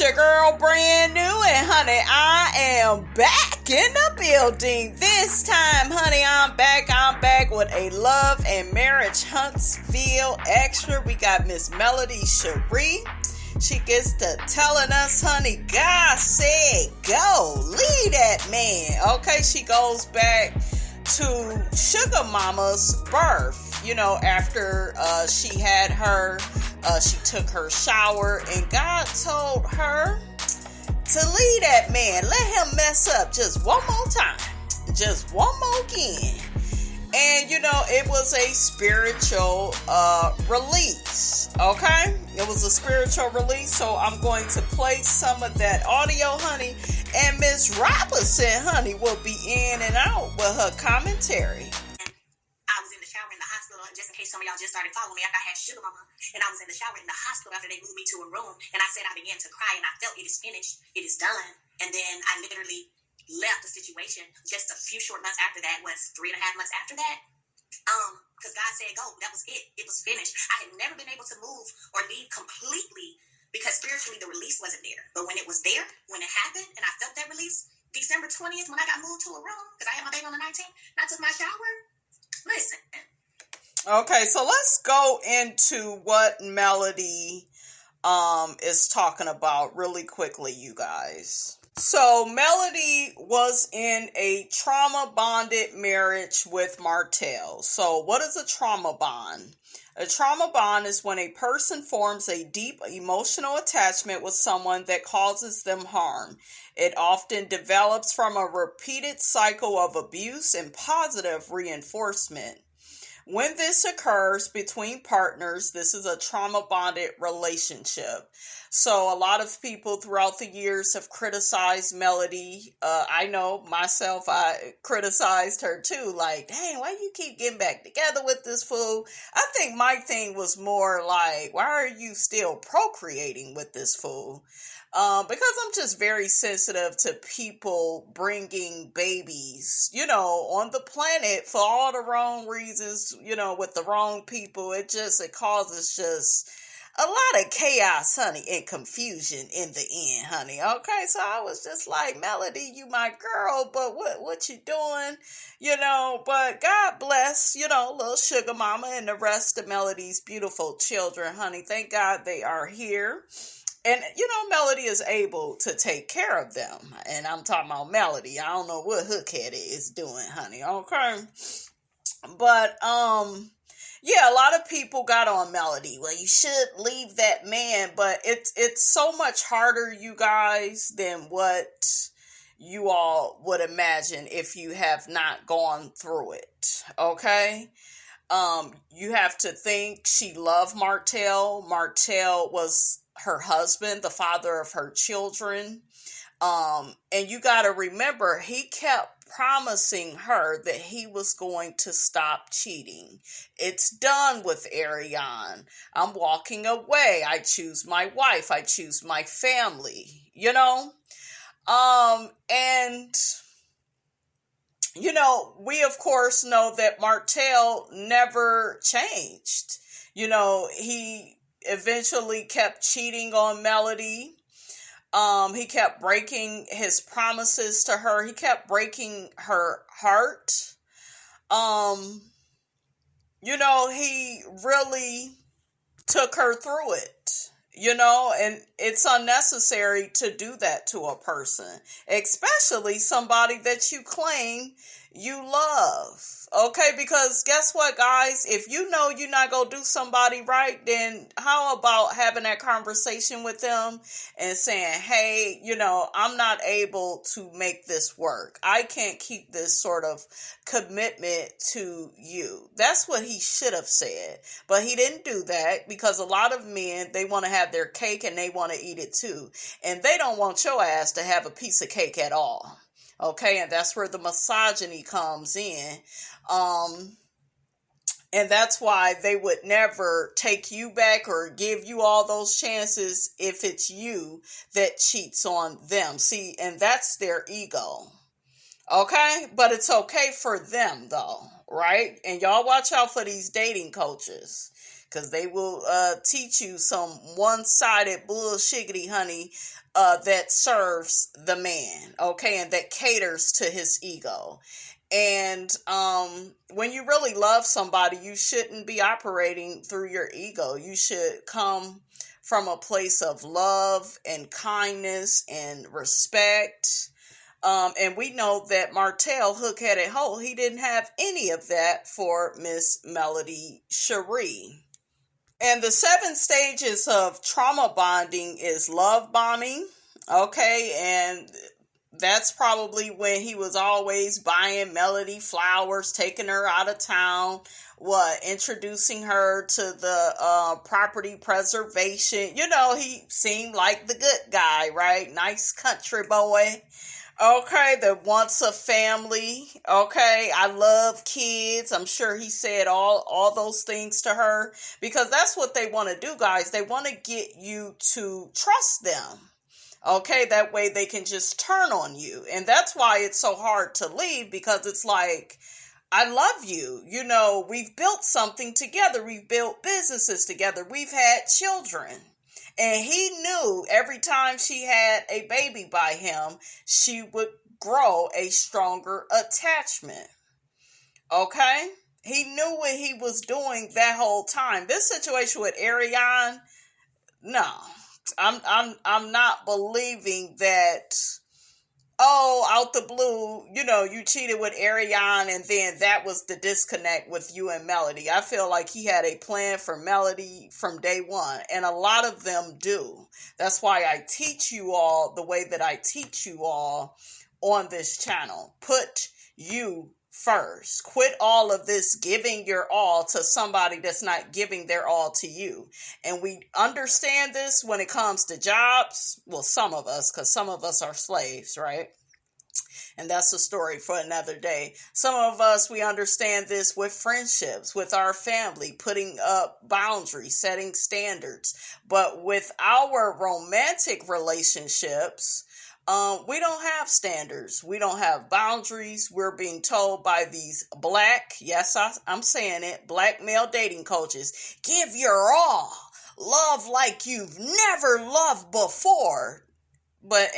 your girl brand new, and honey, I am back in the building. This time, honey, I'm back with a Love and Marriage Huntsville extra. We got Miss Melody Cherie. She gets to telling us, honey, God said go, leave that man. Okay, she goes back to Sugar Mama's birth. You know, after she had her, she took her shower, and God told her to leave that man. Let him mess up just one more time. Just one more again. And, you know, it was a spiritual release, okay? It was a spiritual release, so I'm going to play some of that audio, honey. And Miss Robinson, honey, will be in and out with her commentary. I was in the shower in the hospital, just in case some of y'all just started following me after I had Sugar Mama, and I was in the shower in the hospital after they moved me to a room, and I said I began to cry, and I felt it is finished, it is done, and then I literally left the situation just a few short months after that, 3.5 months after that, because God said go, that was it was finished. I had never been able to move or leave completely, because spiritually the release wasn't there, but when it was there, when it happened, and I felt that release, December 20th, when I got moved to a room, because I had my baby on the 19th, and I took my shower, listen. Okay, so let's go into what Melody is talking about really quickly, you guys. So Melody was in a trauma bonded marriage with Martell. So what is a trauma bond? A trauma bond is when a person forms a deep emotional attachment with someone that causes them harm. It often develops from a repeated cycle of abuse and positive reinforcement. When this occurs between partners, this is a trauma bonded relationship. So a lot of people throughout the years have criticized Melody. I know myself, I criticized her too. Like, dang, why you keep getting back together with this fool? I think my thing was more like, why are you still procreating with this fool? Because I'm just very sensitive to people bringing babies, you know, on the planet for all the wrong reasons, you know, with the wrong people. It causes just a lot of chaos, honey, and confusion in the end, honey. Okay, so I was just like, Melody, you my girl, but what you doing? You know, but God bless, you know, little Sugar Mama and the rest of Melody's beautiful children, honey. Thank God they are here. And, you know, Melody is able to take care of them. And I'm talking about Melody. I don't know what Hookhead is doing, honey. Okay. But, yeah, a lot of people got on Melody. Well, you should leave that man. But it's so much harder, you guys, than what you all would imagine if you have not gone through it. Okay? You have to think she loved Martell. Martell was her husband, the father of her children. And you got to remember, he kept promising her that he was going to stop cheating. It's done with Ariane. I'm walking away. I choose my wife. I choose my family, you know? And, you know, we of course know that Martell never changed. You know, he eventually kept cheating on Melody. He kept breaking his promises to her. He kept breaking her heart. You know, he really took her through it, you know, and it's unnecessary to do that to a person, especially somebody that you claim you love. Okay, because guess what, guys? If you know you're not going to do somebody right, then how about having that conversation with them and saying, hey, you know, I'm not able to make this work. I can't keep this sort of commitment to you. That's what he should have said. But he didn't do that, because a lot of men, they want to have their cake and they want to eat it too. And they don't want your ass to have a piece of cake at all. Okay, and that's where the misogyny comes in. And that's why they would never take you back or give you all those chances if it's you that cheats on them. See, and that's their ego. Okay, but it's okay for them though, right? And y'all watch out for these dating coaches, because they will teach you some one-sided bullshiggity, honey, that serves the man, okay, and that caters to his ego. And when you really love somebody, you shouldn't be operating through your ego. You should come from a place of love and kindness and respect. And we know that Martell, hook-headed hoe, he didn't have any of that for Miss Melody Cherie. And the 7 stages of trauma bonding is love bombing, okay, and that's probably when he was always buying Melody flowers, taking her out of town, introducing her to the property preservation. You know, he seemed like the good guy, right? Nice country boy. Okay, that wants a family. Okay, I love kids. I'm sure he said all those things to her because that's what they want to do, guys. They want to get you to trust them. Okay, that way they can just turn on you. And that's why it's so hard to leave, because it's like, I love you. You know, we've built something together. We've built businesses together. We've had children. And he knew every time she had a baby by him, she would grow a stronger attachment. Okay? He knew what he was doing that whole time. This situation with Ariane, no. I'm not believing that, out the blue, you know, you cheated with Ariane and then that was the disconnect with you and Melody. I feel like he had a plan for Melody from day one, and a lot of them do. That's why I teach you all the way that I teach you all on this channel. Put you first. Quit all of this giving your all to somebody that's not giving their all to you. And we understand this when it comes to jobs. Well, some of us, because some of us are slaves, right? And that's a story for another day. Some of us, we understand this with friendships, with our family, putting up boundaries, setting standards. But with our romantic relationships, we don't have standards. We don't have boundaries. We're being told by these black, yes, I'm saying it, black male dating coaches, give your all. Love like you've never loved before.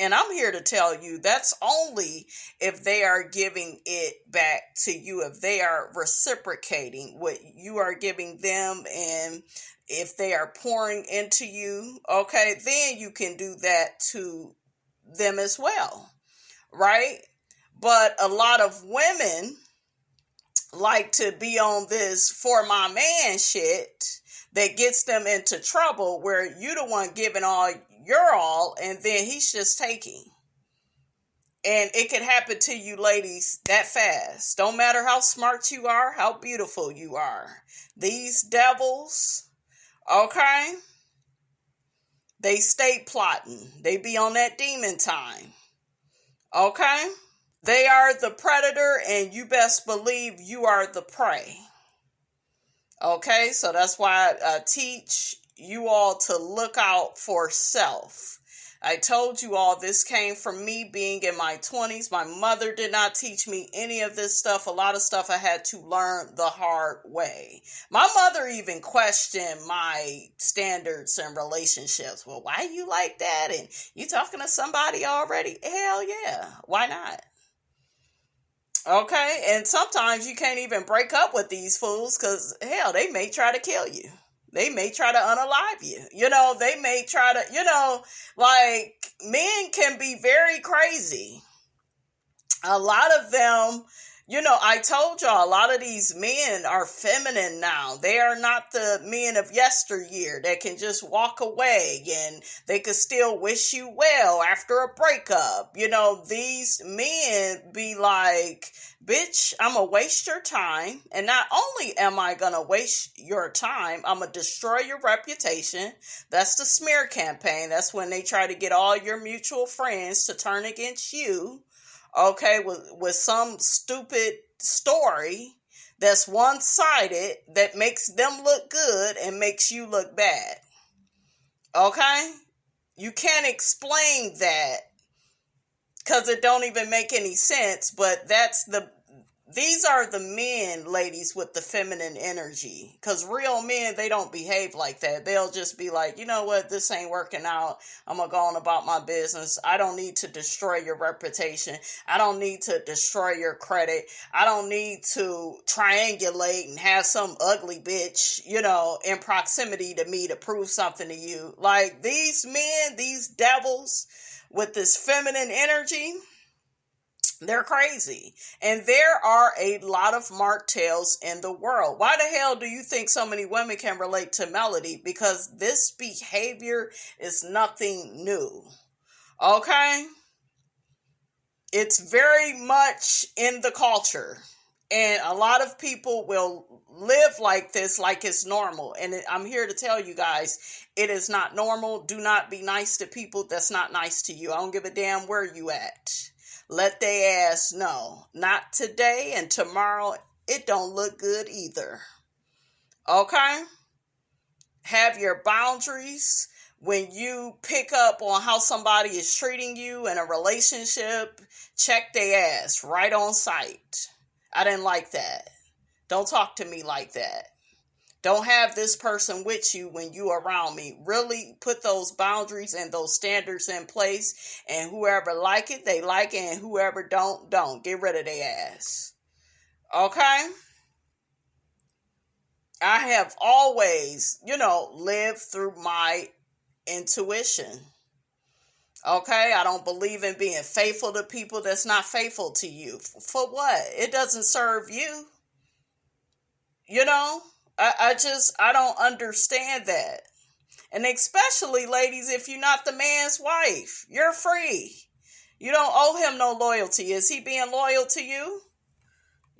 And I'm here to tell you that's only if they are giving it back to you, if they are reciprocating what you are giving them, and if they are pouring into you, okay, then you can do that to them as well, right? But a lot of women like to be on this for my man shit that gets them into trouble, where you the one giving all your all and then he's just taking. And it could happen to you ladies that fast. Don't matter how smart you are, how beautiful you are. These devils, okay, they stay plotting. They be on that demon time. Okay? They are the predator, and you best believe you are the prey. Okay? So that's why I teach you all to look out for self. I told you all this came from me being in my 20s. My mother did not teach me any of this stuff. A lot of stuff I had to learn the hard way. My mother even questioned my standards and relationships. Well, why you like that? And you talking to somebody already? Hell yeah. Why not? Okay? And sometimes you can't even break up with these fools because, hell, they may try to kill you. They may try to unalive you. You know, they may try to, you know, like, men can be very crazy. A lot of them, you know, I told y'all, a lot of these men are feminine now. They are not the men of yesteryear that can just walk away and they could still wish you well after a breakup. You know, these men be like, bitch, I'm going to waste your time. And not only am I going to waste your time, I'm going to destroy your reputation. That's the smear campaign. That's when they try to get all your mutual friends to turn against you. Okay, with some stupid story that's one-sided that makes them look good and makes you look bad. Okay? You can't explain that because it don't even make any sense, but that's these are the men, ladies, with the feminine energy. Because real men, they don't behave like that. They'll just be like, you know what, this ain't working out. I'm going to go on about my business. I don't need to destroy your reputation. I don't need to destroy your credit. I don't need to triangulate and have some ugly bitch, in proximity to me to prove something to you. Like, these men, these devils with this feminine energy, they're crazy. And there are a lot of Martels in the world. Why the hell do you think so many women can relate to Melody? Because this behavior is nothing new. Okay? It's very much in the culture. And a lot of people will live like this, like it's normal. And I'm here to tell you guys, it is not normal. Do not be nice to people that's not nice to you. I don't give a damn where you at. Let they ass know. Not today, and tomorrow it don't look good either. Okay? Have your boundaries. When you pick up on how somebody is treating you in a relationship, check their ass right on sight. I didn't like that. Don't talk to me like that. Don't have this person with you when you around me. Really put those boundaries and those standards in place. And whoever like it, they like it. And whoever don't. Get rid of their ass. Okay? I have always, lived through my intuition. Okay? I don't believe in being faithful to people that's not faithful to you. For what? It doesn't serve you. I don't understand that. And especially, ladies, if you're not the man's wife, you're free. You don't owe him no loyalty. Is he being loyal to you?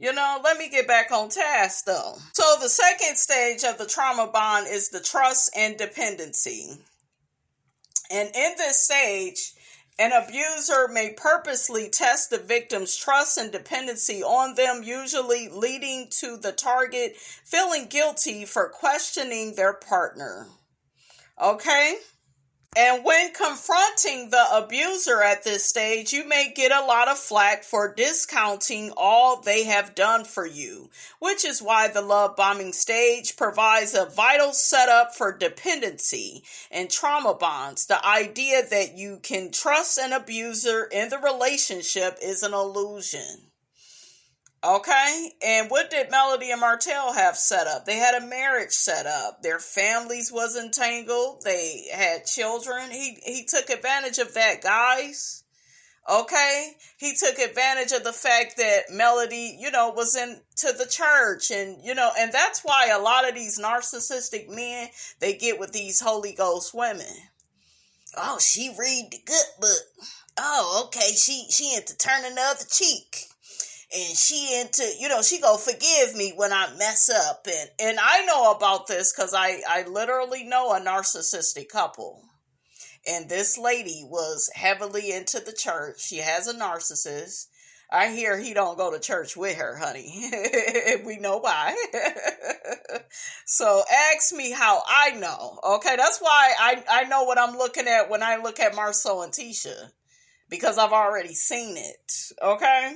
Let me get back on task, though. So the second stage of the trauma bond is the trust and dependency. And in this stage, an abuser may purposely test the victim's trust and dependency on them, usually leading to the target feeling guilty for questioning their partner. Okay? And when confronting the abuser at this stage, you may get a lot of flack for discounting all they have done for you, which is why the love bombing stage provides a vital setup for dependency and trauma bonds. The idea that you can trust an abuser in the relationship is an illusion. Okay, and what did Melody and Martell have set up? They had a marriage set up. Their families was entangled. They had children. He took advantage of that, guys. Okay, he took advantage of the fact that Melody, was into the church, and and that's why a lot of these narcissistic men, they get with these Holy Ghost women. Oh, she read the good book. Oh, okay, she into turning the other cheek. And she into, she gonna forgive me when I mess up. And I know about this because I literally know a narcissistic couple. And this lady was heavily into the church. She has a narcissist. I hear he don't go to church with her, honey. We know why. So ask me how I know. Okay, that's why I know what I'm looking at when I look at Marceau and Tisha. Because I've already seen it. Okay?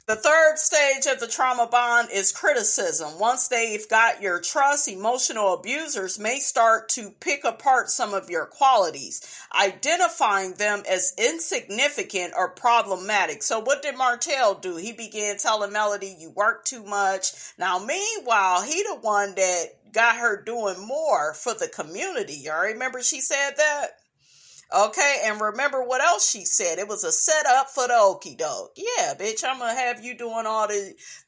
The third stage of the trauma bond is criticism. Once they've got your trust, emotional abusers may start to pick apart some of your qualities, identifying them as insignificant or problematic. So what did Martell do? He began telling Melody, you work too much. Now, meanwhile, he the one that got her doing more for the community. Y'all remember she said that? Okay, and remember what else she said. It was a setup for the okie doke. Yeah, bitch, I'm going to have you doing all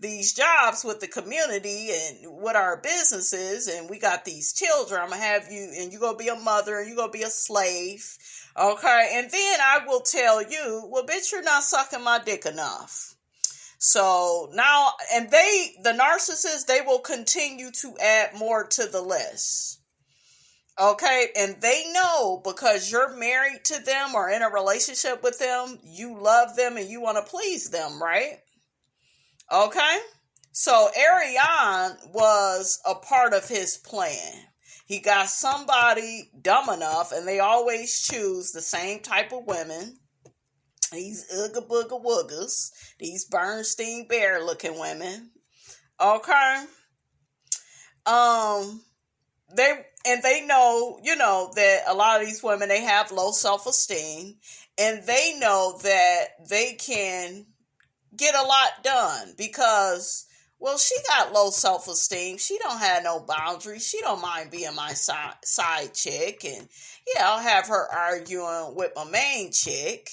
these jobs with the community and what our business is, and we got these children. I'm going to have you, and you're going to be a mother, and you're going to be a slave. Okay, and then I will tell you, well, bitch, you're not sucking my dick enough. So now, and the narcissists, they will continue to add more to the list. Okay, and they know because you're married to them or in a relationship with them, you love them and you want to please them, right? Okay, so Ariane was a part of his plan. He got somebody dumb enough, and they always choose the same type of women. These Ooga Booga Woogers, these Bernstein Bear looking women. Okay. Um, they know, that a lot of these women, they have low self-esteem, and they know that they can get a lot done because, well, she got low self-esteem. She don't have no boundaries. She don't mind being my side chick. And yeah, I'll have her arguing with my main chick.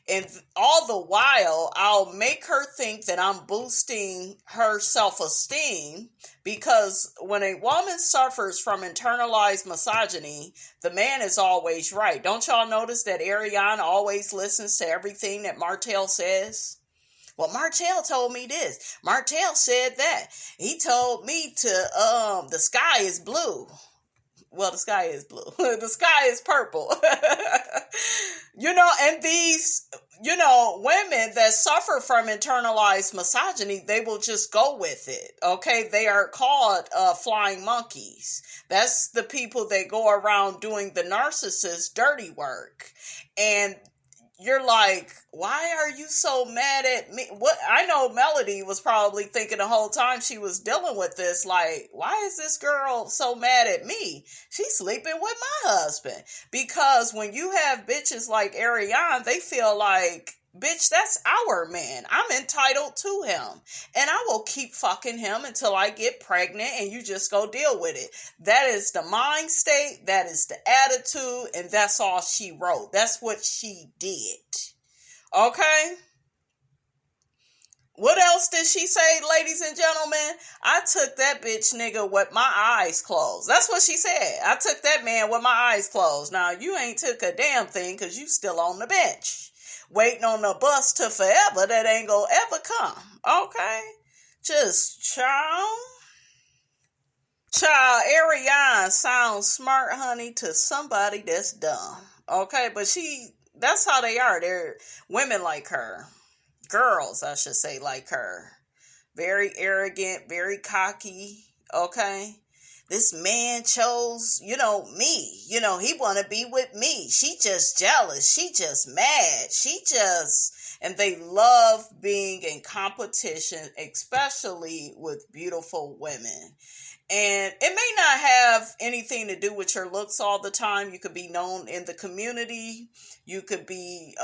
And all the while, I'll make her think that I'm boosting her self-esteem, because when a woman suffers from internalized misogyny, the man is always right. Don't y'all notice that Ariane always listens to everything that Martell says? Well, Martell told me this. Martell said that. He told me the sky is blue. Well, the sky is blue. The sky is purple. And these, women that suffer from internalized misogyny, they will just go with it. Okay. They are called flying monkeys. That's the people that go around doing the narcissist dirty work. And you're like, why are you so mad at me? What I know Melody was probably thinking the whole time she was dealing with this, like, why is this girl so mad at me? She's sleeping with my husband. Because when you have bitches like Ariane, they feel like, bitch, that's our man. I'm entitled to him. And I will keep fucking him until I get pregnant, and you just go deal with it. That is the mind state. That is the attitude. And that's all she wrote. That's what she did. Okay? What else did she say, ladies and gentlemen? I took that bitch nigga with my eyes closed. That's what she said. I took that man with my eyes closed. Now, you ain't took a damn thing because you still on the bench, waiting on the bus to forever that ain't gonna ever come. Okay? Just Child, Ariane sounds smart, honey, to somebody that's dumb. Okay? But that's how they are. They're women like her. Girls, I should say, like her. Very arrogant, very cocky. Okay? This man chose, me. He want to be with me. She just jealous. She just mad. And they love being in competition, especially with beautiful women. And it may not have anything to do with your looks all the time. You could be known in the community. You could be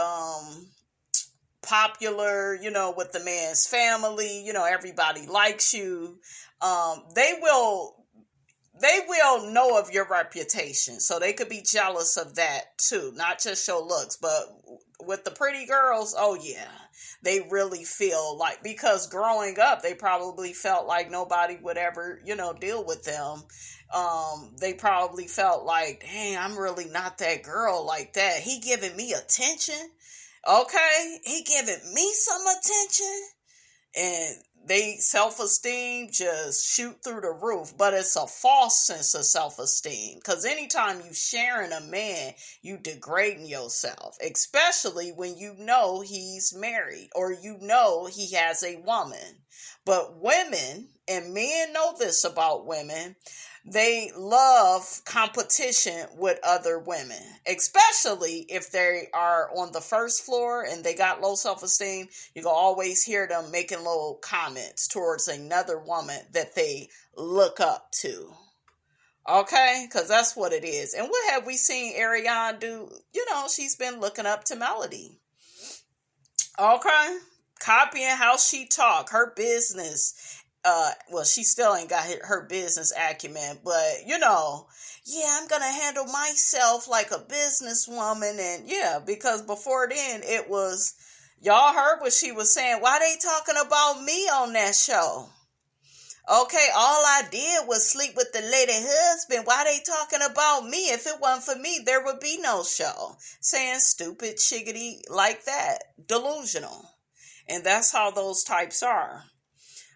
popular, with the man's family. Everybody likes you. They will know of your reputation. So they could be jealous of that too. Not just your looks, but with the pretty girls, oh yeah. They really feel like, because growing up, they probably felt like nobody would ever, deal with them. They probably felt like, dang, I'm really not that girl like that. He giving me attention. Okay. He giving me some attention. And they self-esteem just shoot through the roof, but it's a false sense of self-esteem, because anytime you sharing a man, you degrading yourself, especially when you know he's married or he has a woman. But women, and men know this about women, they love competition with other women, especially if they are on the first floor and they got low self-esteem. You can always hear them making little comments towards another woman that they look up to. Okay? Because that's what it is. And what have we seen Ariane do? She's been looking up to Melody. Okay? Copying how she talk, her business. Well, she still ain't got her business acumen, but yeah, I'm gonna handle myself like a businesswoman. And yeah, because before then it was, y'all heard what she was saying. Why they talking about me on that show? Okay, all I did was sleep with the lady husband. Why they talking about me? If it wasn't for me, there would be no show. Saying stupid shiggity like that. Delusional. And that's how those types are.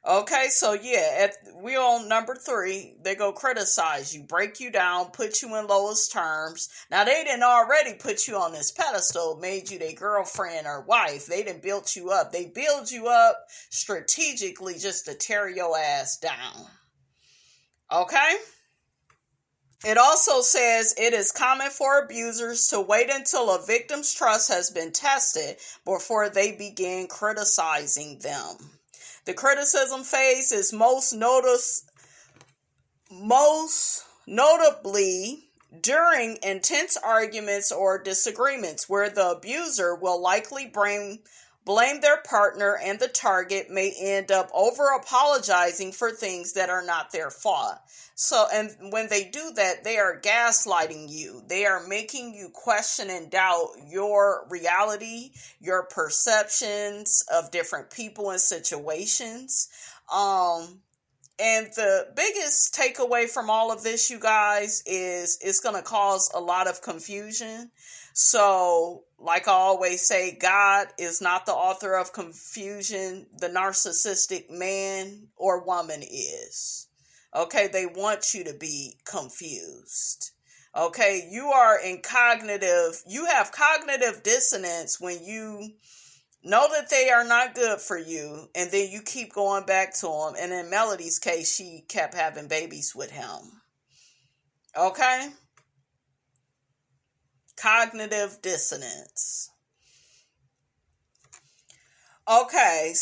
Okay, so yeah, we're on number 3. They go criticize you, break you down, put you in lowest terms. Now, they didn't already put you on this pedestal, made you their girlfriend or wife. They didn't build you up. They build you up strategically just to tear your ass down. Okay? It also says it is common for abusers to wait until a victim's trust has been tested before they begin criticizing them. The criticism phase is most notably during intense arguments or disagreements, where the abuser will likely blame their partner, and the target may end up over apologizing for things that are not their fault. So, and when they do that, they are gaslighting you. They are making you question and doubt your reality, your perceptions of different people and situations. And the biggest takeaway from all of this, you guys, is it's going to cause a lot of confusion. So, like I always say, God is not the author of confusion. The narcissistic man or woman is. Okay, they want you to be confused. Okay, you have cognitive dissonance when you know that they are not good for you, and then you keep going back to them. And in Melody's case, she kept having babies with him. Okay? Cognitive dissonance. Okay.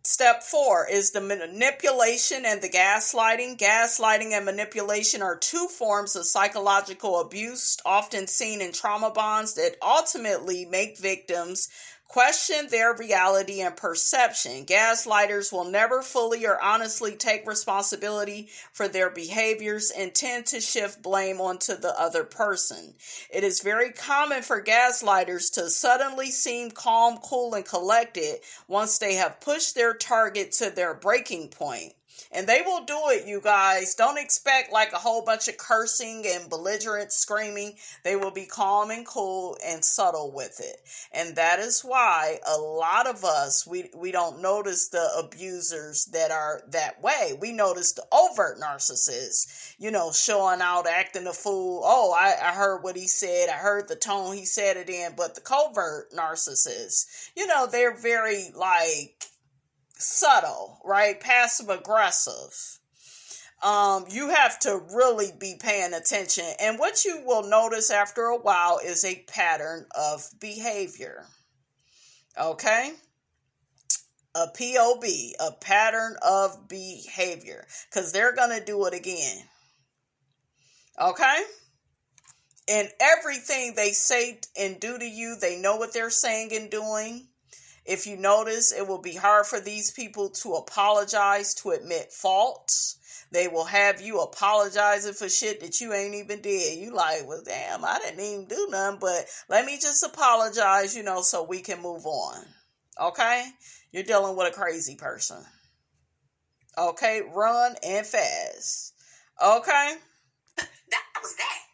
Step 4 is the manipulation and the gaslighting. Gaslighting and manipulation are two forms of psychological abuse, often seen in trauma bonds, that ultimately make victims question their reality and perception. Gaslighters will never fully or honestly take responsibility for their behaviors and tend to shift blame onto the other person. It is very common for gaslighters to suddenly seem calm, cool, and collected once they have pushed their target to their breaking point. And they will do it, you guys. Don't expect like a whole bunch of cursing and belligerent screaming. They will be calm and cool and subtle with it. And that is why a lot of us, we don't notice the abusers that are that way. We notice the overt narcissists, showing out, acting a fool. Oh, I heard what he said. I heard the tone he said it in. But the covert narcissists, they're very subtle, right? Passive aggressive. You have to really be paying attention. And what you will notice after a while is a pattern of behavior. Okay? A POB, a pattern of behavior. Because they're going to do it again. Okay? And everything they say and do to you, they know what they're saying and doing. If you notice, it will be hard for these people to apologize, to admit faults. They will have you apologizing for shit that you ain't even did. You like, well, damn, I didn't even do nothing, but let me just apologize, so we can move on. Okay? You're dealing with a crazy person. Okay? Run and fast. Okay? That was that.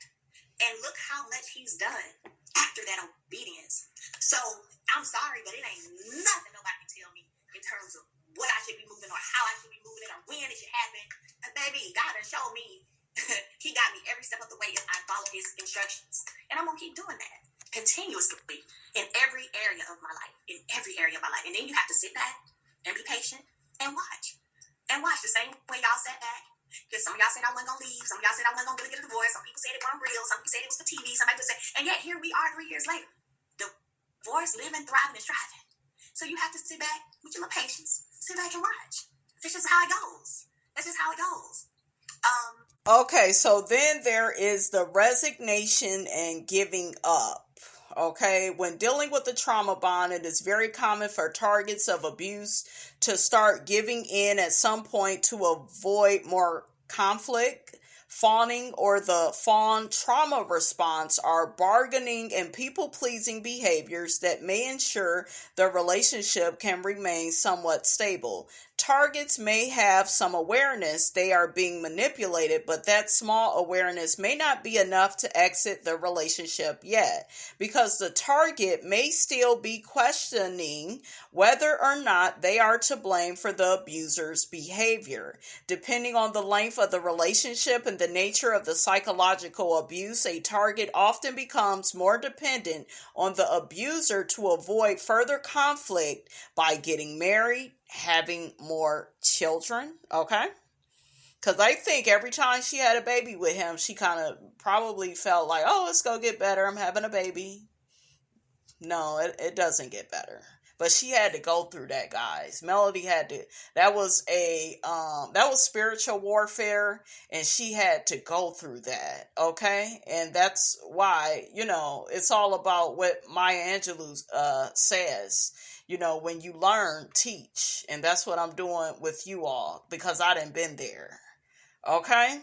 And look how much he's done after that obedience. So, I'm sorry, but it ain't nothing nobody can tell me in terms of what I should be moving or how I should be moving it or when it should happen. And baby, God has shown me. He got me every step of the way if I follow his instructions. And I'm going to keep doing that continuously in every area of my life. In every area of my life. And then you have to sit back and be patient and watch. And watch the same way y'all sat back. Because some of y'all said I wasn't going to leave. Some of y'all said I wasn't going to get a divorce. Some people said it wasn't real. Some people said it was for TV. Somebody just said, and yet here we are 3 years later. Divorce, living, thriving, and striving. So you have to sit back with your little patience. Sit back and watch. That's just how it goes. That's just how it goes. Okay, so then there is the resignation and giving up. Okay, when dealing with the trauma bond, it is very common for targets of abuse to start giving in at some point to avoid more conflict. Fawning or the fawn trauma response are bargaining and people-pleasing behaviors that may ensure the relationship can remain somewhat stable. Targets may have some awareness they are being manipulated, but that small awareness may not be enough to exit the relationship yet, because the target may still be questioning whether or not they are to blame for the abuser's behavior. Depending on the length of the relationship and the nature of the psychological abuse, a target often becomes more dependent on the abuser to avoid further conflict by getting married, having more children, okay? Because I think every time she had a baby with him, she kind of probably felt like, oh, it's going to get better. I'm having a baby. No, it doesn't get better. But she had to go through that, guys. Melody had to. That was spiritual warfare, and she had to go through that. Okay, and that's why it's all about what Maya Angelou says. When you learn, teach, and that's what I'm doing with you all because I done been there. Okay,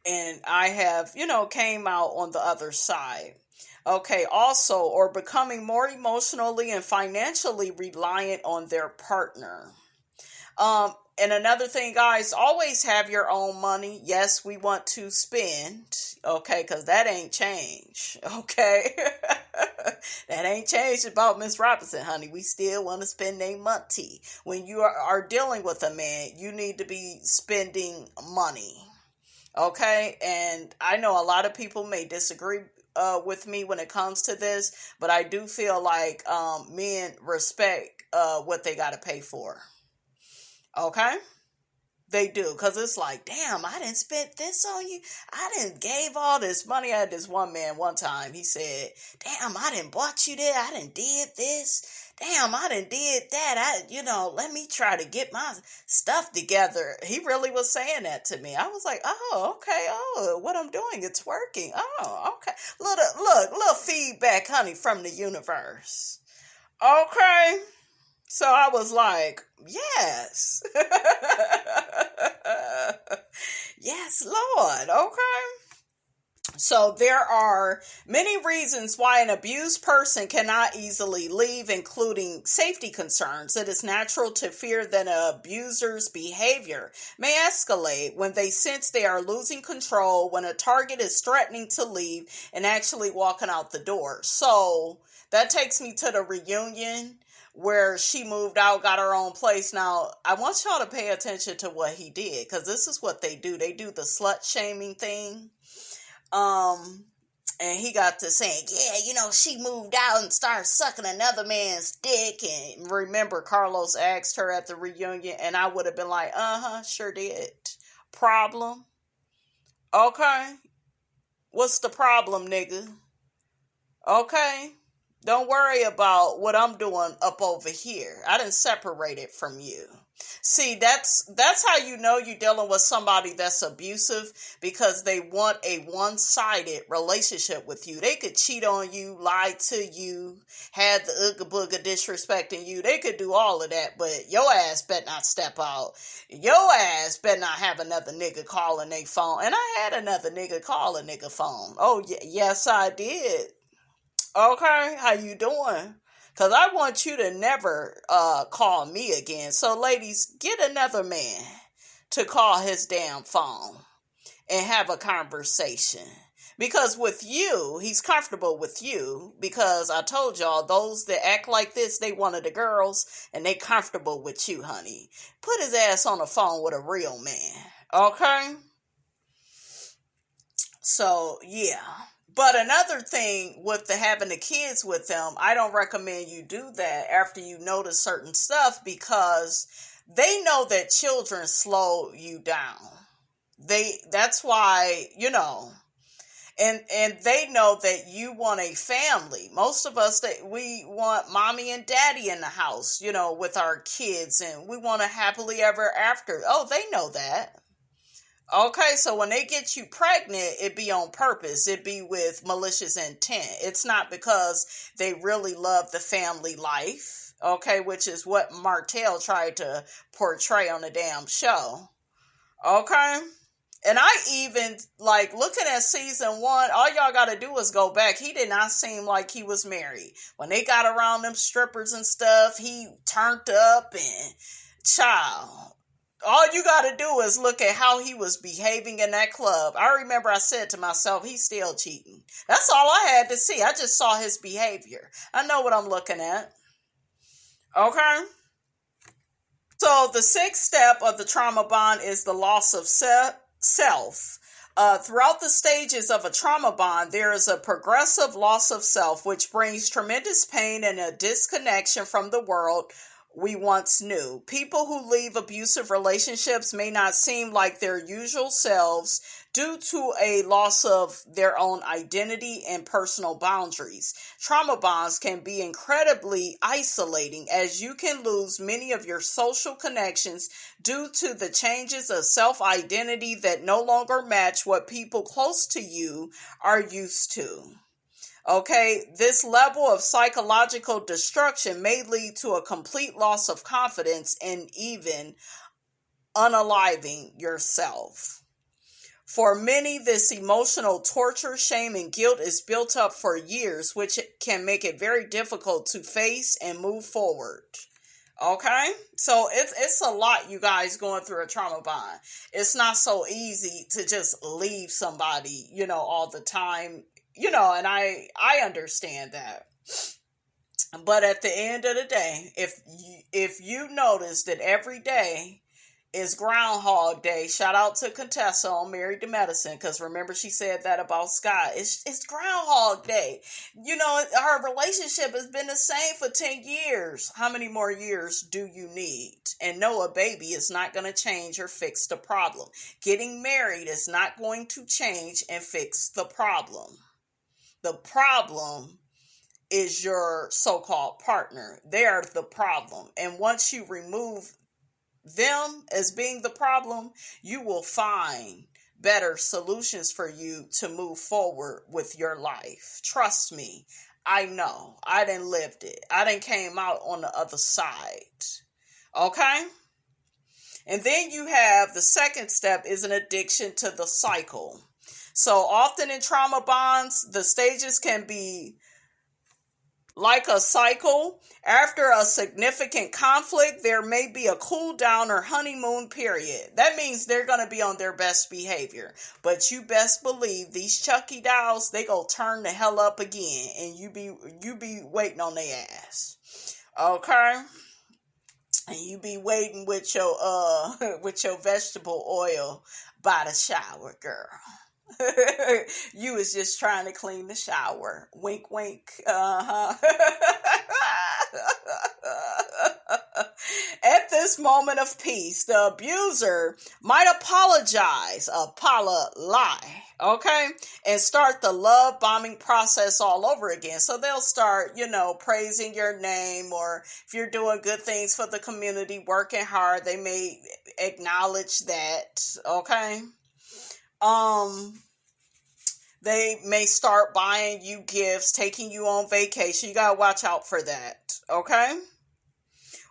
and I have came out on the other side. Okay, also, or becoming more emotionally and financially reliant on their partner. And another thing, guys, always have your own money. Yes, we want to spend, okay, because that ain't changed, okay? That ain't changed about Miss Robinson, honey. We still want to spend their money. When you are dealing with a man, you need to be spending money, okay? And I know a lot of people may disagree with me when it comes to this, but I do feel like men respect what they got to pay for. Okay? They do, because it's like, damn, I didn't spend this on you. I didn't gave all this money. I had this one man one time. He said, damn, I didn't bought you that. I didn't did this. Damn, I done did that. Let me try to get my stuff together. He really was saying that to me. I was like, oh, okay. Oh, what I'm doing, it's working. Oh, okay. Little feedback, honey, from the universe. Okay. So I was like, yes. Yes, Lord. Okay. So there are many reasons why an abused person cannot easily leave, including safety concerns. It is natural to fear that an abuser's behavior may escalate when they sense they are losing control, when a target is threatening to leave and actually walking out the door. So that takes me to the reunion where she moved out, got her own place. Now, I want y'all to pay attention to what he did, because this is what they do. They do the slut shaming thing. And he got to saying, yeah, she moved out and started sucking another man's dick. And remember, Carlos asked her at the reunion, and I would have been like, sure did. Problem? Okay. What's the problem, nigga? Okay. Don't worry about what I'm doing up over here. I didn't separate it from you. See, that's how you know you're dealing with somebody that's abusive, because they want a one-sided relationship with you. They could cheat on you, lie to you, have the ooga booga disrespecting you. They could do all of that, but your ass better not step out. Your ass better not have another nigga calling their phone. And I had another nigga call a nigga phone. Oh, yes, I did. Okay, how you doing? Because I want you to never call me again. So, ladies, get another man to call his damn phone and have a conversation. Because with you, he's comfortable with you. Because I told y'all, those that act like this, they one of the girls, and they comfortable with you, honey. Put his ass on the phone with a real man. Okay? So, yeah. But another thing with having the kids with them, I don't recommend you do that after you notice certain stuff, because they know that children slow you down. That's why, and they know that you want a family. Most of us, we want mommy and daddy in the house, with our kids, and we want a happily ever after. Oh, they know that. Okay, so when they get you pregnant, it be on purpose. It be with malicious intent. It's not because they really love the family life, okay, which is what Martell tried to portray on the damn show. Okay? And I even, looking at season 1, all y'all got to do is go back. He did not seem like he was married. When they got around them strippers and stuff, he turned up and, child, all you got to do is look at how he was behaving in that club. I remember I said to myself, he's still cheating. That's all I had to see. I just saw his behavior. I know what I'm looking at. Okay? So the 6th step of the trauma bond is the loss of self. Throughout the stages of a trauma bond, there is a progressive loss of self, which brings tremendous pain and a disconnection from the world we once knew. People who leave abusive relationships may not seem like their usual selves due to a loss of their own identity and personal boundaries. Trauma bonds can be incredibly isolating, as you can lose many of your social connections due to the changes of self-identity that no longer match what people close to you are used to. Okay, this level of psychological destruction may lead to a complete loss of confidence and even unaliving yourself. For many, this emotional torture, shame, and guilt is built up for years, which can make it very difficult to face and move forward. Okay, so it's a lot, you guys, going through a trauma bond. It's not so easy to just leave somebody, all the time. And I understand that. But at the end of the day, if you notice that every day is Groundhog Day, shout out to Contessa on Married to Medicine, because remember she said that about Scott. It's Groundhog Day. Our relationship has been the same for 10 years. How many more years do you need? And no, a baby is not going to change or fix the problem. Getting married is not going to change and fix the problem. The problem is your so-called partner. They are the problem. And once you remove them as being the problem, you will find better solutions for you to move forward with your life. Trust me, I know. I done lived it. I done came out on the other side. Okay? And then you have the second step is an addiction to the cycle. So often in trauma bonds, the stages can be like a cycle. After a significant conflict, there may be a cool down or honeymoon period. That means they're going to be on their best behavior. But you best believe these Chucky dolls, they go turn the hell up again, and you be waiting on their ass. Okay? And you be waiting with your vegetable oil by the shower, girl. You was just trying to clean the shower. Wink, wink. At this moment of peace, the abuser might apologize, okay, and start the love bombing process all over again. So they'll start, praising your name, or if you're doing good things for the community, working hard, they may acknowledge that, okay? They may start buying you gifts, taking you on vacation. You gotta watch out for that, okay?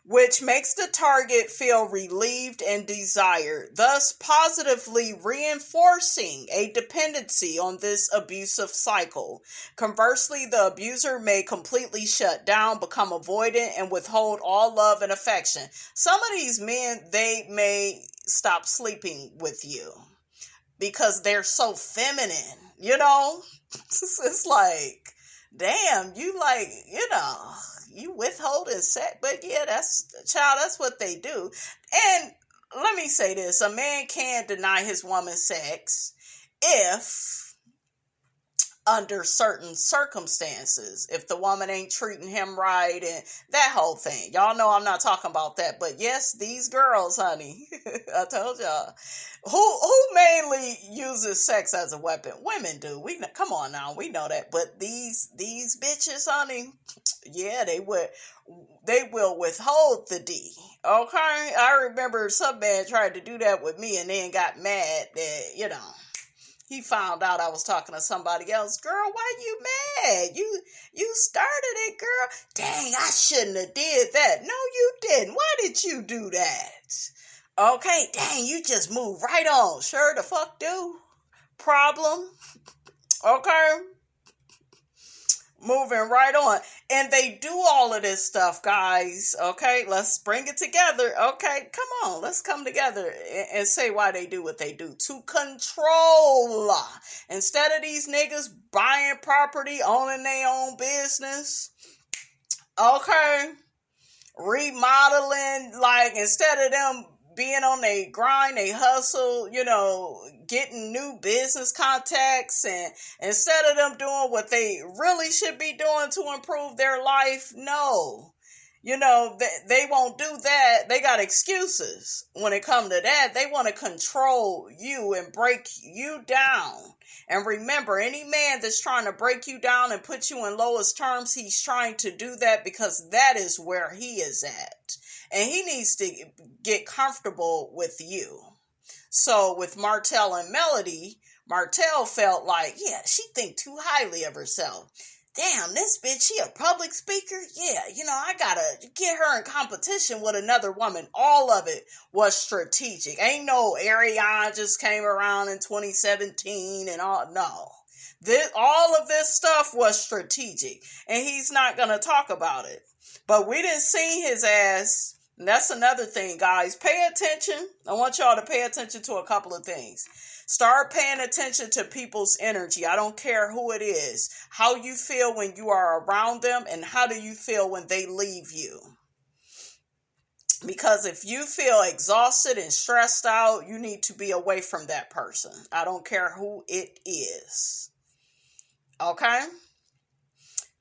Which makes the target feel relieved and desired, thus positively reinforcing a dependency on this abusive cycle. Conversely, the abuser may completely shut down, become avoidant, and withhold all love and affection. Some of these men, they may stop sleeping with you because they're so feminine, It's like, damn, you withholding sex, but yeah, that's what they do. And let me say this, a man can deny his woman sex if under certain circumstances, if the woman ain't treating him right and that whole thing. Y'all know I'm not talking about that, but yes, these girls, honey, I told y'all, who mainly uses sex as a weapon? Women do. Come on now, we know that. But these bitches, honey, yeah, they will withhold the D. Okay, I remember some man tried to do that with me and then got mad that he found out I was talking to somebody else. Girl, why you mad? You started it, girl. Dang, I shouldn't have did that. No, you didn't. Why did you do that? Okay, dang, you just move right on. Sure the fuck do. Problem. Okay. Moving right on. And they do all of this stuff, guys. Okay, let's bring it together. Okay, come on. Let's come together and say why they do what they do. To control. Instead of these niggas buying property, owning their own business. Okay. Remodeling, instead of them being on a grind, they hustle, getting new business contacts, and instead of them doing what they really should be doing to improve their life, no, they won't do that. They got excuses when it comes to that. They want to control you and break you down. And remember, any man that's trying to break you down and put you in lowest terms, he's trying to do that because that is where he is at. And he needs to get comfortable with you. So with Martell and Melody, Martell felt like, yeah, she think too highly of herself. Damn, this bitch, she a public speaker? Yeah, I gotta get her in competition with another woman. All of it was strategic. Ain't no Ariane just came around in 2017 and all. No. All of this stuff was strategic. And he's not gonna talk about it. But we didn't see his ass. And that's another thing, guys. Pay attention. I want y'all to pay attention to a couple of things. Start paying attention to people's energy. I don't care who it is. How you feel when you are around them, and how do you feel when they leave you? Because if you feel exhausted and stressed out, you need to be away from that person. I don't care who it is. Okay?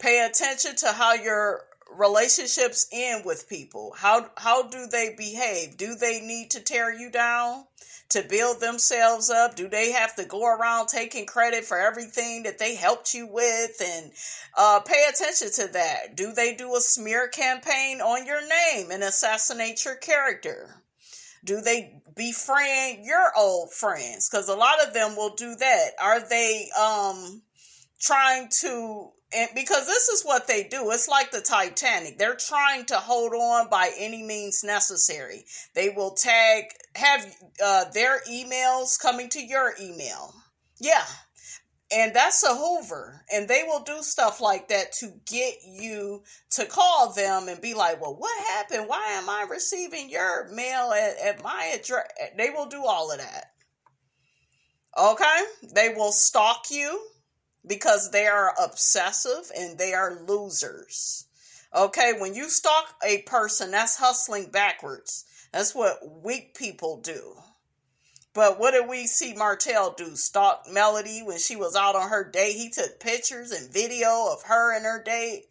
Pay attention to how your relationships end with people. How do they behave? Do they need to tear you down to build themselves up? Do they have to go around taking credit for everything that they helped you with? And pay attention to that. Do they do a smear campaign on your name and assassinate your character? Do they befriend your old friends? Because a lot of them will do that. Are they trying to... And because this is what they do. It's like the Titanic. They're trying to hold on by any means necessary. They will have their emails coming to your email. Yeah. And that's a Hoover. And they will do stuff like that to get you to call them and be like, well, what happened? Why am I receiving your mail at my address? They will do all of that. Okay? They will stalk you. Because they are obsessive and they are losers. Okay, when you stalk a person, that's hustling backwards. That's what weak people do. But what did we see Martell do? Stalk Melody when she was out on her date. He took pictures and video of her and her date.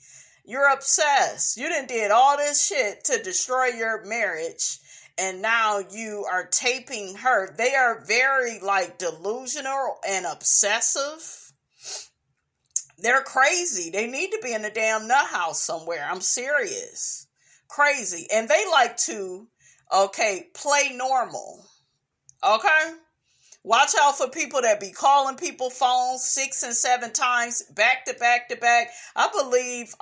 You're obsessed. You done did all this shit to destroy your marriage. And now you are taping her. They are very delusional and obsessive. They're crazy. They need to be in a damn nut house somewhere. I'm serious. Crazy. And they like to, play normal. Okay? Watch out for people that be calling people phones 6 and 7 times back to back to back. I believe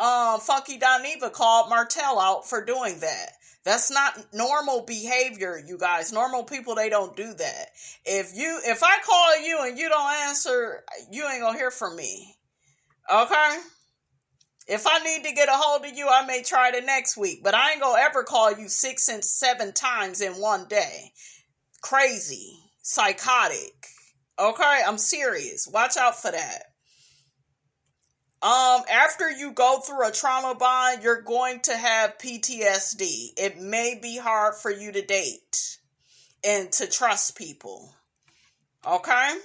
Funky Dineva called Martell out for doing that. That's not normal behavior, you guys. Normal people, they don't do that. If I call you and you don't answer, you ain't gonna hear from me. Okay? If I need to get a hold of you, I may try the next week. But I ain't gonna ever call you 6 and 7 times in one day. Crazy. Psychotic. Okay? I'm serious. Watch out for that. After you go through a trauma bond, you're going to have PTSD. It may be hard for you to date and to trust people. Okay?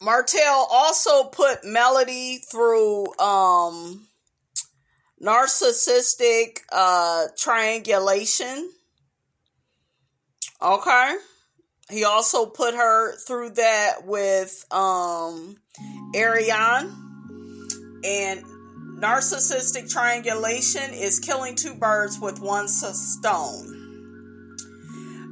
Martell also put Melody through narcissistic triangulation. Okay. He also put her through that with Ariane. And narcissistic triangulation is killing 2 birds with 1 stone.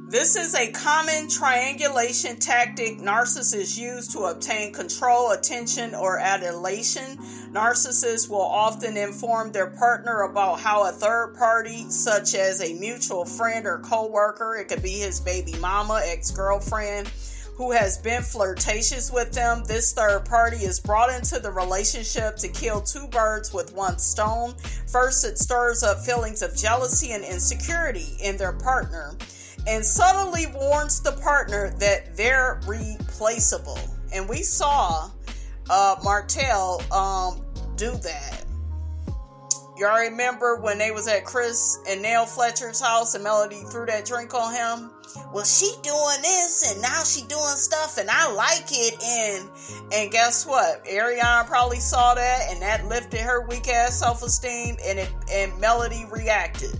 This is a common triangulation tactic narcissists use to obtain control, attention, or adulation. Narcissists will often inform their partner about how a third party, such as a mutual friend or coworker, it could be his baby mama, ex-girlfriend, who has been flirtatious with them. This third party is brought into the relationship to kill 2 birds with 1 stone. First, it stirs up feelings of jealousy and insecurity in their partner, and subtly warns the partner that they're replaceable. And we saw Martell do that. Y'all remember when they was at Chris and Neil Fletcher's house and Melody threw that drink on him? Well, she doing this and now she doing stuff and I like it. And guess what? Ariana probably saw that and that lifted her weak ass self-esteem and Melody reacted.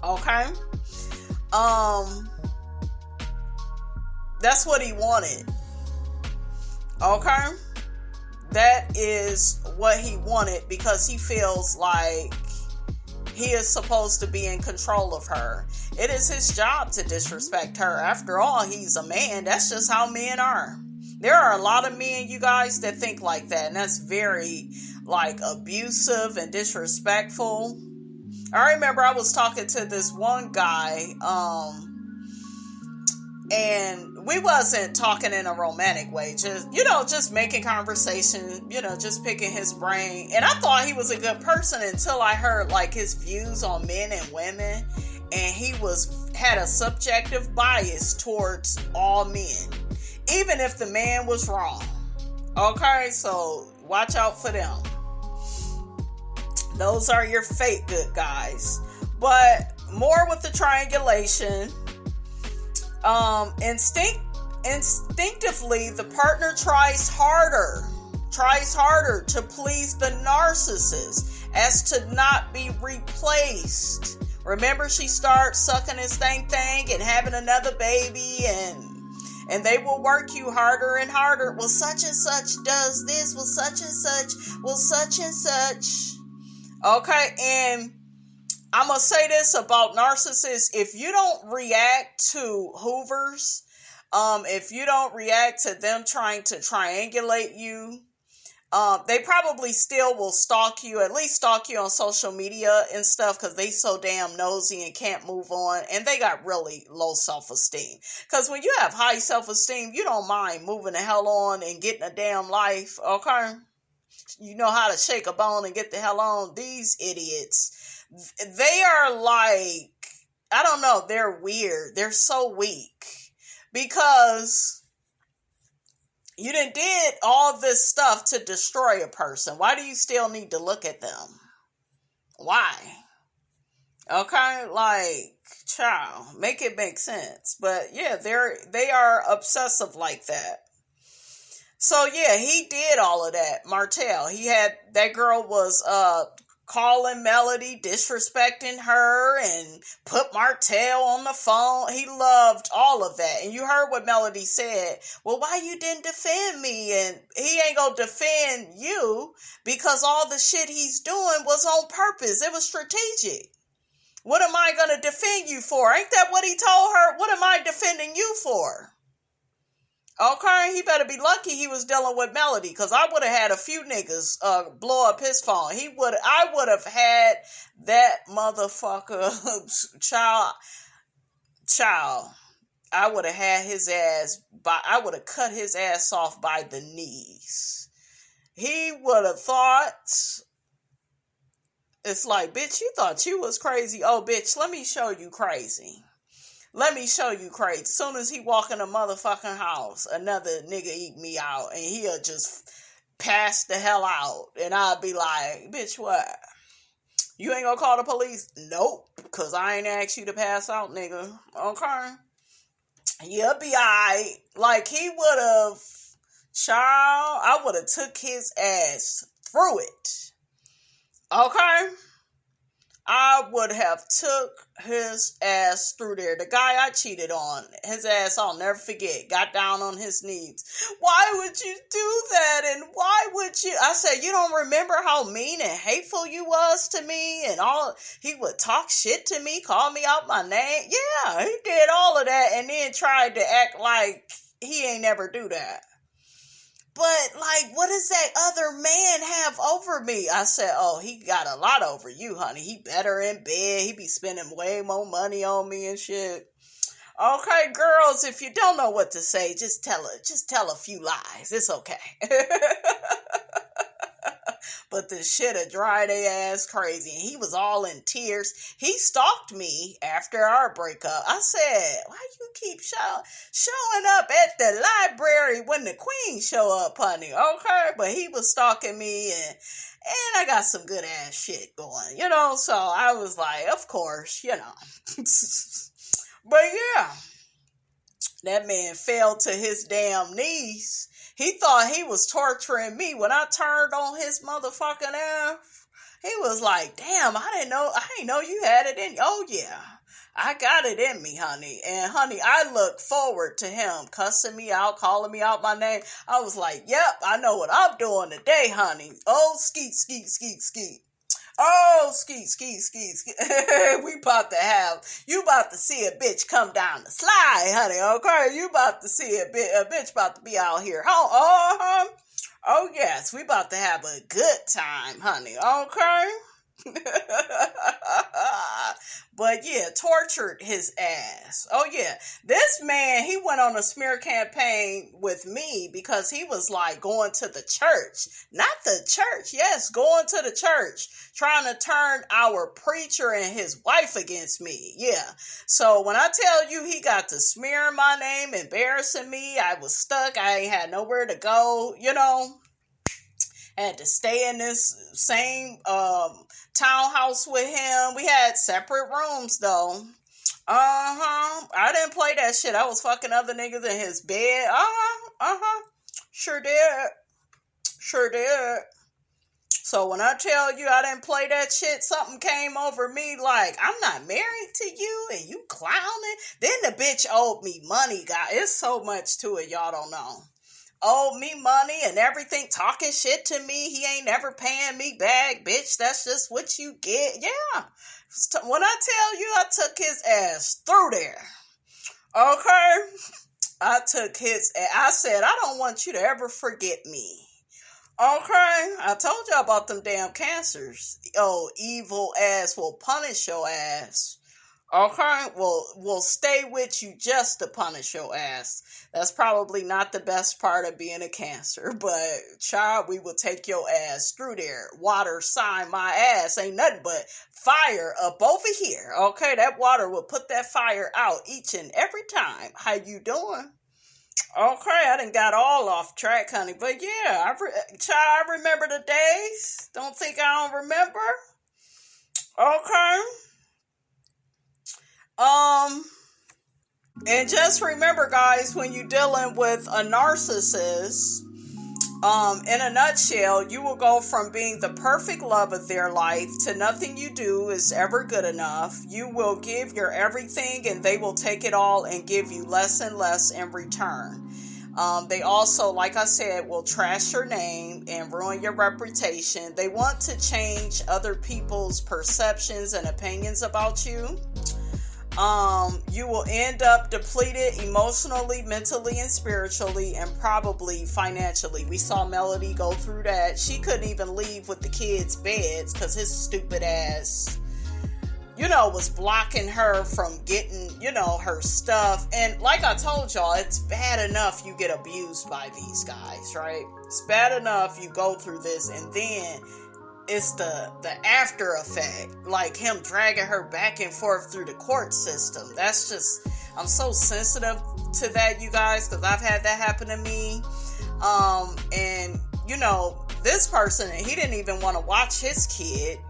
Okay? That's what he wanted. Okay? That is what he wanted because he feels like he is supposed to be in control of her. It is his job to disrespect her. After all, he's a man. That's just how men are. There are a lot of men, you guys, that think like that. And that's very, like, abusive and disrespectful. I remember I was talking to this one guy, and we wasn't talking in a romantic way, just making conversation, just picking his brain. And I thought he was a good person until I heard like his views on men and women, and he had a subjective bias towards all men, even if the man was wrong. Okay, so watch out for them. Those are your fake good guys. But more with the triangulation. Instinctively, the partner tries harder to please the narcissist as to not be replaced. Remember, she starts sucking his thing and having another baby, and they will work you harder and harder. Well, such and such does this. Well, such and such. Well, such and such. Okay, and I'm going to say this about narcissists. If you don't react to hoovers, if you don't react to them trying to triangulate you, they probably still will stalk you, at least stalk you on social media and stuff, because they so damn nosy and can't move on, and they got really low self-esteem. Because when you have high self-esteem, you don't mind moving the hell on and getting a damn life, okay? You know how to shake a bone and get the hell on. These idiots, they are like, I don't know, they're weird. They're so weak because you done did all this stuff to destroy a person. Why do you still need to look at them? Why? Okay, like, child, make it make sense. But yeah, they are obsessive like that. So yeah, he did all of that. Martell, that girl was calling Melody, disrespecting her, and put Martell on the phone. He loved all of that. And you heard what Melody said. Well, why you didn't defend me? And he ain't gonna defend you because all the shit he's doing was on purpose. It was strategic. What am I gonna defend you for? Ain't that what he told her? What am I defending you for? Okay, he better be lucky he was dealing with Melody, because I would have had a few niggas blow up his phone. I would have had that motherfucker child. I would have had his ass I would have cut his ass off by the knees. He would have thought, it's like, bitch, you thought you was crazy. Oh, bitch, let me show you crazy. Let me show you crazy. As soon as he walk in a motherfucking house, another nigga eat me out, and he'll just pass the hell out. And I'll be like, bitch, what? You ain't gonna call the police? Nope, because I ain't asked you to pass out, nigga. Okay? You'll be alright. Like, he would have, child, I would have took his ass through it. Okay? I would have took his ass through there. The guy I cheated on, his ass, I'll never forget, got down on his knees. Why would you do that? And why would you? I said, you don't remember how mean and hateful you was to me? And all, he would talk shit to me, call me out my name. Yeah, he did all of that and then tried to act like he ain't never do that. But, like, what does that other man have over me? I said, oh, he got a lot over you, honey. He better in bed. He be spending way more money on me and shit. Okay, girls, if you don't know what to say, just tell a few lies. It's okay. But the shit had dried their ass crazy. And he was all in tears. He stalked me after our breakup. I said, why you keep showing up at the library when the queen show up, honey? Okay, but he was stalking me, and I got some good ass shit going, so I was like, of course, But yeah, that man fell to his damn knees. He thought he was torturing me when I turned on his motherfucking ass. He was like, damn, I didn't know you had it in you. Oh yeah, I got it in me, honey. And honey, I look forward to him cussing me out, calling me out my name. I was like, yep, I know what I'm doing today, honey. Oh, skeet, skeet, skeet, skeet. Oh, skeet, skeet, skeet, skeet. You about to see a bitch come down the slide, honey, okay? You about to see a bitch about to be out here. Oh, yes, we about to have a good time, honey, okay? But yeah, tortured his ass. Oh yeah, this man, he went on a smear campaign with me because he was like going to the church, not the church, yes, going to the church, trying to turn our preacher and his wife against me. Yeah, so when I tell you he got to smearing my name, embarrassing me, I was stuck, I ain't had nowhere to go, had to stay in this same townhouse with him. We had separate rooms though. I didn't play that shit. I was fucking other niggas in his bed. Sure did. So when I tell you I didn't play that shit, something came over me like, I'm not married to you and you clowning. Then the bitch owed me money, guys. It's so much to it, y'all don't know. Owed me money and everything, talking shit to me. He ain't never paying me back, bitch. That's just what you get. Yeah. When I tell you I took his ass through there. Okay? I said, I don't want you to ever forget me. Okay? I told y'all about them damn cancers. Oh, evil ass will punish your ass. Okay, we'll stay with you just to punish your ass. That's probably not the best part of being a cancer, but child, we will take your ass through there. Water sign my ass ain't nothing but fire up over here. Okay, that water will put that fire out each and every time. How you doing? Okay, I done got all off track, honey, but yeah, I remember the days. Don't think I don't remember. Okay. And just remember, guys, when you're dealing with a narcissist, in a nutshell, you will go from being the perfect love of their life to nothing you do is ever good enough. You will give your everything and they will take it all and give you less and less in return. They also, like I said, will trash your name and ruin your reputation. They want to change other people's perceptions and opinions about you. You will end up depleted emotionally, mentally, and spiritually, and probably financially. We saw Melody go through that. She couldn't even leave with the kids' beds because his stupid ass, was blocking her from getting, her stuff. And like I told y'all, it's bad enough you get abused by these guys, right? It's bad enough you go through this, and then it's the after effect, like him dragging her back and forth through the court system. That's just, I'm so sensitive to that, you guys, because I've had that happen to me. And this person, he didn't even want to watch his kid,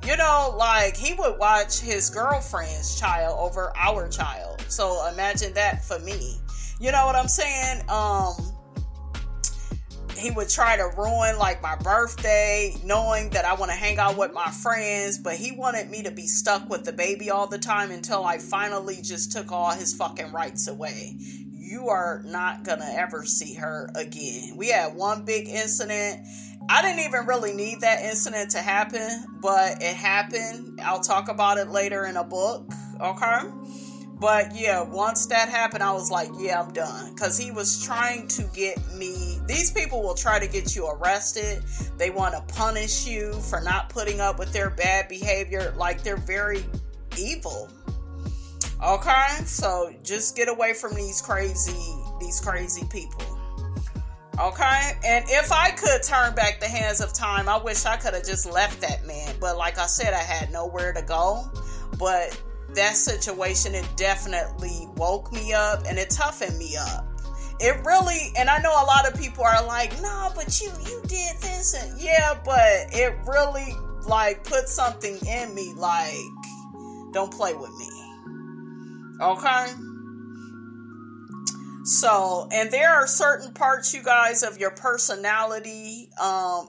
like he would watch his girlfriend's child over our child. So imagine that for me. You know what I'm saying? He would try to ruin like my birthday, knowing that I want to hang out with my friends, but he wanted me to be stuck with the baby all the time until I finally just took all his fucking rights away. You are not gonna ever see her again. We had one big incident. I didn't even really need that incident to happen, but it happened. I'll talk about it later in a book, okay? But yeah, once that happened, I was like, yeah, I'm done. Because he was trying to get me. These people will try to get you arrested. They want to punish you for not putting up with their bad behavior. Like, they're very evil. Okay? So just get away from these crazy people. Okay? And if I could turn back the hands of time, I wish I could have just left that man. But like I said, I had nowhere to go. But that situation, it definitely woke me up and it toughened me up. It really, and I know a lot of people are like, no, but you did this. And yeah, but it really like put something in me like, don't play with me. Okay? So, and there are certain parts, you guys, of your personality,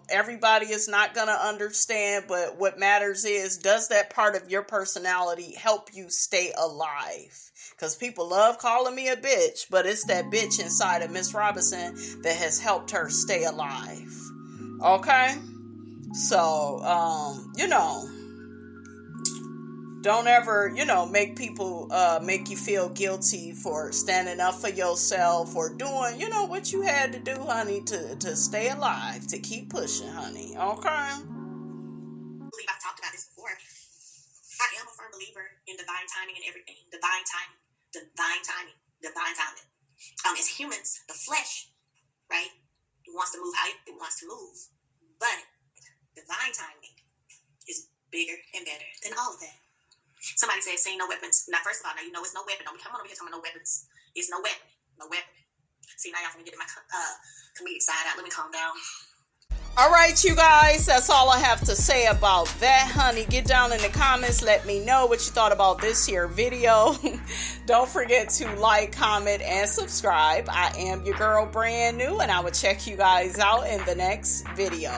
everybody is not going to understand, but what matters is, does that part of your personality help you stay alive? Because people love calling me a bitch, but it's that bitch inside of Miss Robinson that has helped her stay alive. Okay? So, don't ever, make people make you feel guilty for standing up for yourself or doing, what you had to do, honey, to stay alive, to keep pushing, honey. Okay? I believe I've talked about this before. I am a firm believer in divine timing and everything. Divine timing. As humans, the flesh, right, it wants to move how it wants to move. But divine timing is bigger and better than all of that. Somebody said, "Saying no weapons." Now, first of all, now it's no weapon. Don't come on over here talking about no weapons. It's no weapon. No weapon. See, now y'all finna get my comedic side out. Let me calm down. All right, you guys, that's all I have to say about that, honey. Get down in the comments. Let me know what you thought about this here video. Don't forget to like, comment, and subscribe. I am your girl, Brand New, and I will check you guys out in the next video.